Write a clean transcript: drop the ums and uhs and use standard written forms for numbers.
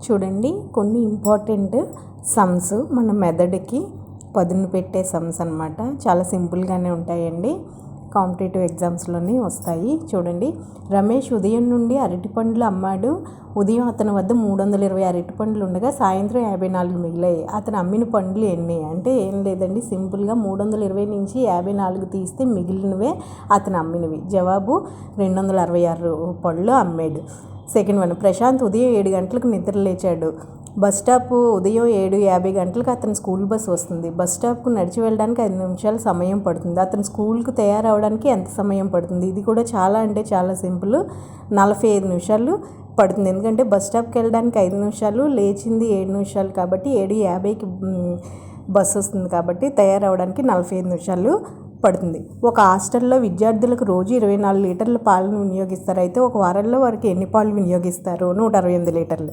చూడండి కొన్ని important sums మన మెథడ్కి పదును పెట్టే సమ్స్ అన్నమాట. చాలా సింపుల్గానే ఉంటాయండి. కాంపిటేటివ్ ఎగ్జామ్స్లోనే వస్తాయి. చూడండి, రమేష్ ఉదయం నుండి అరటిపండ్లు అమ్మాడు. ఉదయం అతని వద్ద 320 అరటిపండ్లు ఉండగా సాయంత్రం 54 మిగిలాయి. అతను అమ్మిన పండ్లు ఎన్ని? అంటే ఏం లేదండి, సింపుల్గా 320 నుంచి 54 తీస్తే మిగిలినవే అతను అమ్మినవి. జవాబు 266 పళ్ళు అమ్మాడు. సెకండ్ వన్, ప్రశాంత్ ఉదయం 7 గంటలకు నిద్ర లేచాడు. బస్ స్టాప్ ఉదయం 7:50 గంటలకు అతని స్కూల్ బస్ వస్తుంది. బస్ స్టాప్కు నడిచి వెళ్ళడానికి 5 నిమిషాల సమయం పడుతుంది. అతను స్కూల్కు తయారవడానికి ఎంత సమయం పడుతుంది? ఇది కూడా చాలా అంటే చాలా సింపుల్. 45 నిమిషాలు పడుతుంది. ఎందుకంటే బస్ స్టాప్కి వెళ్ళడానికి 5 నిమిషాలు, లేచింది 7 నిమిషాలు కాబట్టి 7:50కి బస్సు వస్తుంది కాబట్టి తయారవడానికి 45 నిమిషాలు పడుతుంది. ఒక హాస్టల్లో విద్యార్థులకు రోజు 24 లీటర్ల పాలను వినియోగిస్తారు. అయితే ఒక వారంలో వారికి ఎన్ని పాలు వినియోగిస్తారు? 168 లీటర్లు.